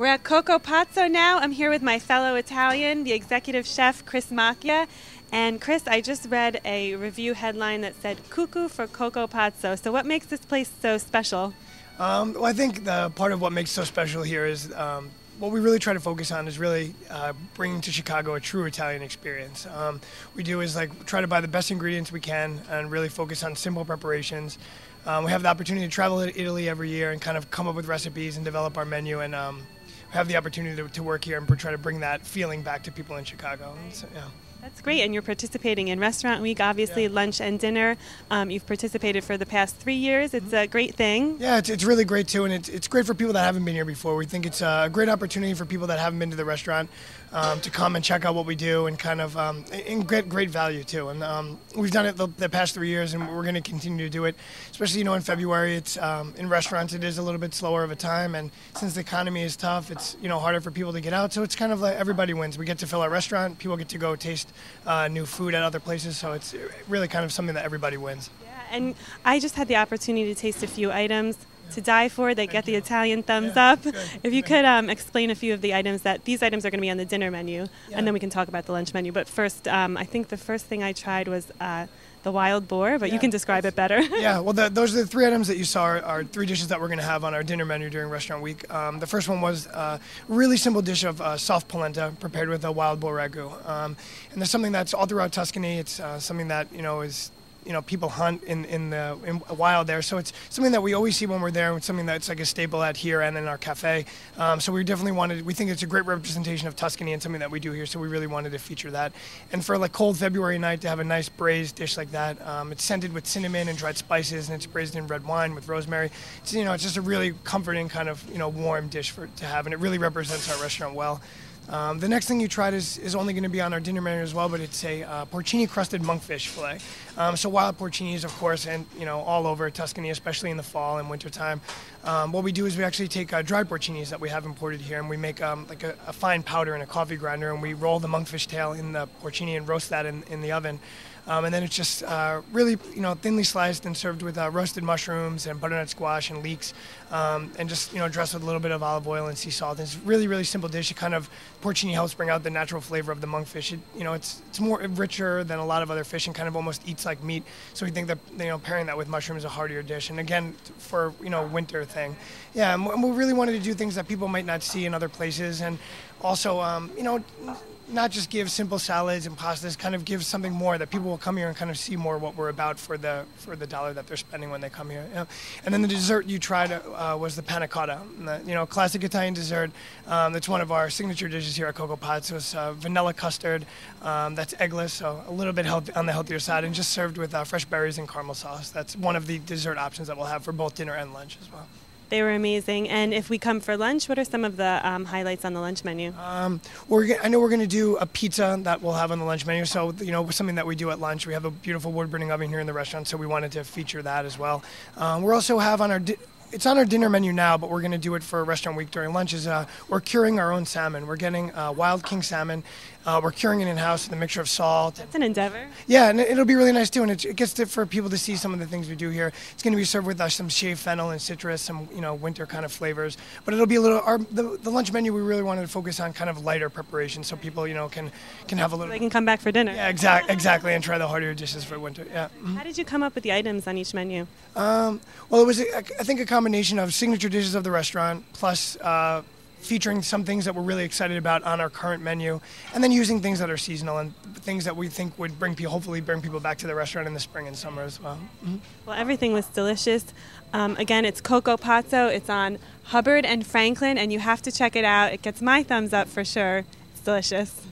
We're at Coco Pazzo now. I'm here with my fellow Italian, the executive chef, Chris Macchia. And Chris, I just read a review headline that said, "Cuckoo for Coco Pazzo." So what makes this place so special? Well, I think the part of what makes it so special here is what we really try to focus on is really bringing to Chicago a true Italian experience. We do is try to buy the best ingredients we can and really focus on simple preparations. We have the opportunity to travel to Italy every year and kind of come up with recipes and develop our menu, and have the opportunity to work here and try to bring that feeling back to people in Chicago. So, yeah. That's great, and you're participating in Restaurant Week, obviously, lunch and dinner. You've participated for the past 3 years. It's a great thing. Yeah, it's really great, too, and it's great for people that haven't been here before. We think it's a great opportunity for people that haven't been to the restaurant to come and check out what we do and kind of and get great value, too. And we've done it the past 3 years, and we're going to continue to do it, especially, in February. It's in restaurants, it is a little bit slower of a time, and since the economy is tough, it's, harder for people to get out. So it's kind of like everybody wins. We get to fill our restaurant. People get to go taste new food at other places, so it's really kind of something that everybody wins. Yeah, and I just had the opportunity to taste a few items to die for. They get the Italian thumbs up. Good. If you could explain a few of the items these items are going to be on the dinner menu, and then we can talk about the lunch menu. But first, I think the first thing I tried was the wild boar, but you can describe it better. Yeah, well, those are the 3 items that you saw are 3 dishes that we're going to have on our dinner menu during Restaurant Week. The first one was a really simple dish of soft polenta prepared with a wild boar ragu. And there's something that's all throughout Tuscany. It's something that, is people hunt in the wild there. So it's something that we always see when we're there. It's something that's like a staple at here and in our cafe. So we definitely we think it's a great representation of Tuscany and something that we do here. So we really wanted to feature that. And for cold February night to have a nice braised dish like that, it's scented with cinnamon and dried spices, and it's braised in red wine with rosemary. It's, it's just a really comforting kind of, warm dish to have, and it really represents our restaurant well. The next thing you tried is only going to be on our dinner menu as well, but it's a porcini-crusted monkfish fillet. So wild porcinis, of course, and all over Tuscany, especially in the fall and wintertime. What we do is we actually take dried porcinis that we have imported here, and we make a fine powder in a coffee grinder, and we roll the monkfish tail in the porcini and roast that in the oven. And then it's just really, thinly sliced and served with roasted mushrooms and butternut squash and leeks, and just, dressed with a little bit of olive oil and sea salt. And it's a really, really simple dish. It kind of, porcini helps bring out the natural flavor of the monkfish. It's more richer than a lot of other fish and kind of almost eats like meat. So we think that, pairing that with mushrooms is a heartier dish. And again, for, winter thing. Yeah, and we really wanted to do things that people might not see in other places. And also, not just give simple salads and pastas, kind of give something more that people will come here and kind of see more what we're about for the dollar that they're spending when they come here. And then the dessert you tried was the panna cotta, classic Italian dessert. That's one of our signature dishes here at Coco Pazzo. It's vanilla custard that's eggless, so a little bit on the healthier side, and just served with fresh berries and caramel sauce. That's one of the dessert options that we'll have for both dinner and lunch as well. They were amazing. And if we come for lunch, what are some of the highlights on the lunch menu? I know we're going to do a pizza that we'll have on the lunch menu. So, something that we do at lunch. We have a beautiful wood-burning oven here in the restaurant, so we wanted to feature that as well. We also have on our it's on our dinner menu now, but we're going to do it for Restaurant Week during lunch. We're curing our own salmon. We're getting wild king salmon. We're curing it in-house with a mixture of salt. That's an endeavor. Yeah, and it'll be really nice, too, and it gets for people to see some of the things we do here. It's going to be served with some shaved fennel and citrus, some, winter kind of flavors. But it'll be a little, the lunch menu, we really wanted to focus on kind of lighter preparation so people, can have a little. So they can come back for dinner. Yeah, exactly, and try the heartier dishes for winter, yeah. Mm-hmm. How did you come up with the items on each menu? Well, it was, I think, a combination of signature dishes of the restaurant plus featuring some things that we're really excited about on our current menu, and then using things that are seasonal and things that we think would hopefully bring people back to the restaurant in the spring and summer as well. Mm-hmm. Well, everything was delicious. Again, it's Coco Pazzo. It's on Hubbard and Franklin, and you have to check it out. It gets my thumbs up for sure. It's delicious.